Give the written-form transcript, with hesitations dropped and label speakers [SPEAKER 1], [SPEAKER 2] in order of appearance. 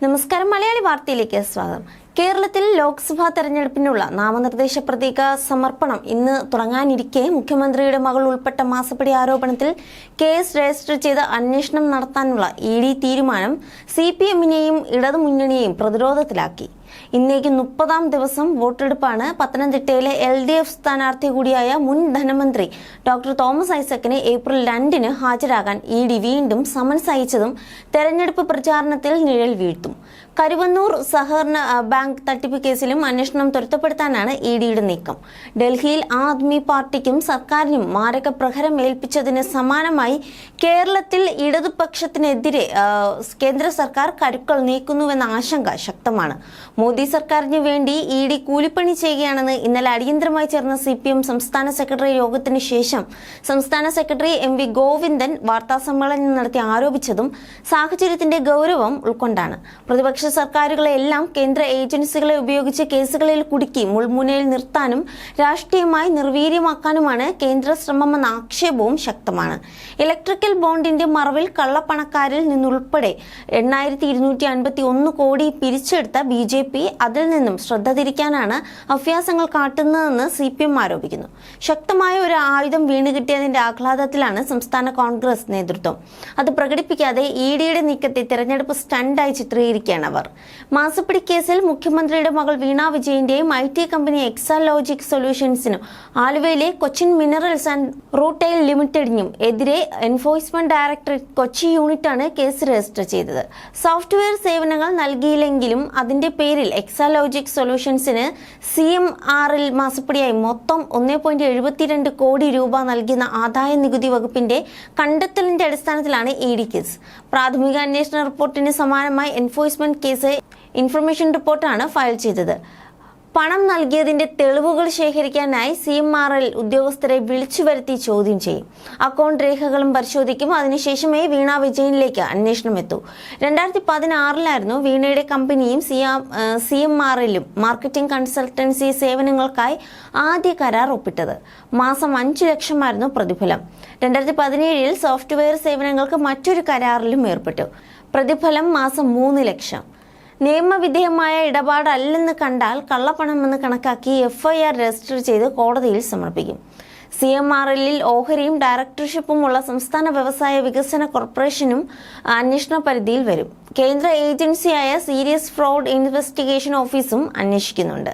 [SPEAKER 1] നമസ്കാരം. മലയാളി വാർത്തയിലേക്ക് സ്വാഗതം. കേരളത്തിൽ ലോക്സഭാ തെരഞ്ഞെടുപ്പിനുള്ള നാമനിർദ്ദേശ പത്രിക സമർപ്പണം ഇന്ന് തുടങ്ങാനിരിക്കെ മുഖ്യമന്ത്രിയുടെ മകൾ ഉൾപ്പെട്ട മാസപ്പടി ആരോപണത്തിൽ കേസ് രജിസ്റ്റർ ചെയ്ത് അന്വേഷണം നടത്താനുള്ള ഇഡി തീരുമാനം സിപിഎമ്മിനെയും ഇടതുമുന്നണിയെയും പ്രതിരോധത്തിലാക്കി. ഇന്നേക്ക് 30-ാം ദിവസം വോട്ടെടുപ്പാണ്. പത്തനംതിട്ടയിലെ LDF സ്ഥാനാർത്ഥി കൂടിയായ മുൻ ധനമന്ത്രി ഡോക്ടർ തോമസ് ഐസക്കിന് ഏപ്രിൽ 2-ന് ഹാജരാകാൻ ഇഡി വീണ്ടും സമൻസ് അയച്ചതും തെരഞ്ഞെടുപ്പ് പ്രചാരണത്തിൽ നിഴൽ വീഴ്ത്തും. കരുവന്നൂർ സഹകരണ ബാങ്ക് തട്ടിപ്പ് കേസിലും അന്വേഷണം ത്വരിതപ്പെടുത്താനാണ് ഇഡിയുടെ നീക്കം. ഡൽഹിയിൽ ആം ആദ്മി പാർട്ടിക്കും സർക്കാരിനും മാരക പ്രഹരം ഏൽപ്പിച്ചതിന് സമാനമായി കേരളത്തിൽ ഇടതുപക്ഷത്തിനെതിരെ കേന്ദ്ര സർക്കാർ കരുക്കൾ നീക്കുന്നുവെന്ന ആശങ്ക ശക്തമാണ്. മോദി സർക്കാരിന് വേണ്ടി ഇഡി കൂലിപ്പണി ചെയ്യുകയാണെന്ന് ഇന്നലെ അടിയന്തരമായി ചേർന്ന CPM സംസ്ഥാന സെക്രട്ടറി യോഗത്തിന് ശേഷം സംസ്ഥാന സെക്രട്ടറി MV ഗോവിന്ദൻ വാർത്താസമ്മേളനം നടത്തി ആരോപിച്ചതും സാഹചര്യത്തിന്റെ ഗൗരവം ഉൾക്കൊണ്ടാണ്. പ്രതിപക്ഷ സർക്കാരുകളെല്ലാം കേന്ദ്ര ഏജൻസികളെ ഉപയോഗിച്ച് കേസുകളിൽ കുടുക്കി മുൾമുനയിൽ നിർത്താനും രാഷ്ട്രീയമായി നിർവീര്യമാക്കാനുമാണ് കേന്ദ്ര ശ്രമമെന്ന ആക്ഷേപവും ശക്തമാണ്. ഇലക്ട്രിക്കൽ ബോണ്ടിന്റെ മറവിൽ കള്ളപ്പണക്കാരിൽ നിന്നുൾപ്പെടെ 8,251 കോടി പിരിച്ചെടുത്ത BJP അതിൽ നിന്നും ശ്രദ്ധ തിരിക്കാനാണ് അഭ്യാസങ്ങൾ കാട്ടുന്നതെന്ന് CPM ആരോപിക്കുന്നു. ശക്തമായ ഒരു ആയുധം വീണുകിട്ടിയതിന്റെ ആഹ്ലാദത്തിലാണ് സംസ്ഥാന കോൺഗ്രസ് നേതൃത്വം. അത് പ്രകടിപ്പിക്കാതെ ഇഡിയുടെ നീക്കത്തെ തെരഞ്ഞെടുപ്പ് സ്റ്റണ്ടായി ചിത്രീകരിക്കുകയാണ് അവർ. മാസപ്പടി കേസിൽ മുഖ്യമന്ത്രിയുടെ മകൾ വീണ വിജയന്റെയും IT കമ്പനി എക്സാലോജിക് സൊല്യൂഷൻസിനും ആലുവയിലെ കൊച്ചിൻ മിനറൽസ് ആൻഡ് റൂട്ടെയിൽ ലിമിറ്റഡിനും എതിരെ എൻഫോഴ്സ്മെന്റ് ഡയറക്ടറേറ്റ് കൊച്ചി യൂണിറ്റാണ് കേസ് രജിസ്റ്റർ ചെയ്തത്. സോഫ്റ്റ്വെയർ സേവനങ്ങൾ നൽകിയില്ലെങ്കിലും അതിന്റെ പേരിൽ എക്സാലോജിക് സൊല്യൂഷൻസിന് CMRL മാസപ്പടിയായി മൊത്തം 1.72 കോടി രൂപ നൽകിയെന്ന ആദായ നികുതി വകുപ്പിന്റെ കണ്ടെത്തലിന്റെ അടിസ്ഥാനത്തിലാണ് ഇഡി കേസ്. പ്രാഥമിക അന്വേഷണ റിപ്പോർട്ടിന് സമാനമായി എൻഫോഴ്സ്മെന്റ് കേസ് ഇൻഫർമേഷൻ റിപ്പോർട്ടാണ് ഫയൽ ചെയ്തത്. പണം നൽകിയതിന്റെ തെളിവുകൾ ശേഖരിക്കാനായി CMRL ഉദ്യോഗസ്ഥരെ വിളിച്ചു വരുത്തി ചോദ്യം ചെയ്യും. അക്കൗണ്ട് രേഖകളും പരിശോധിക്കും. അതിനുശേഷമേ വീണ വിജയനിലേക്ക് അന്വേഷണം എത്തൂ. 2016-ലായിരുന്നു വീണയുടെ കമ്പനിയും CMRLും മാർക്കറ്റിംഗ് കൺസൾട്ടൻസി സേവനങ്ങൾക്കായി ആദ്യ കരാർ ഒപ്പിട്ടത്. മാസം 5 ലക്ഷമായിരുന്നു പ്രതിഫലം. 2017-ൽ സോഫ്റ്റ്വെയർ സേവനങ്ങൾക്ക് മറ്റൊരു കരാറിലും ഏർപ്പെട്ടു. പ്രതിഫലം മാസം 3 ലക്ഷം. നിയമവിധേയമായ ഇടപാടല്ലെന്ന് കണ്ടാൽ കള്ളപ്പണമെന്ന് കണക്കാക്കി FIR രജിസ്റ്റർ ചെയ്ത് കോടതിയിൽ സമർപ്പിക്കും. CMRLിൽ ഓഹരിയും ഡയറക്ടർഷിപ്പും ഉള്ള സംസ്ഥാന വ്യവസായ വികസന കോർപ്പറേഷനും അന്വേഷണ പരിധിയിൽ വരും. കേന്ദ്ര ഏജൻസിയായ സീരിയസ് ഫ്രോഡ് ഇൻവെസ്റ്റിഗേഷൻ ഓഫീസും അന്വേഷിക്കുന്നുണ്ട്.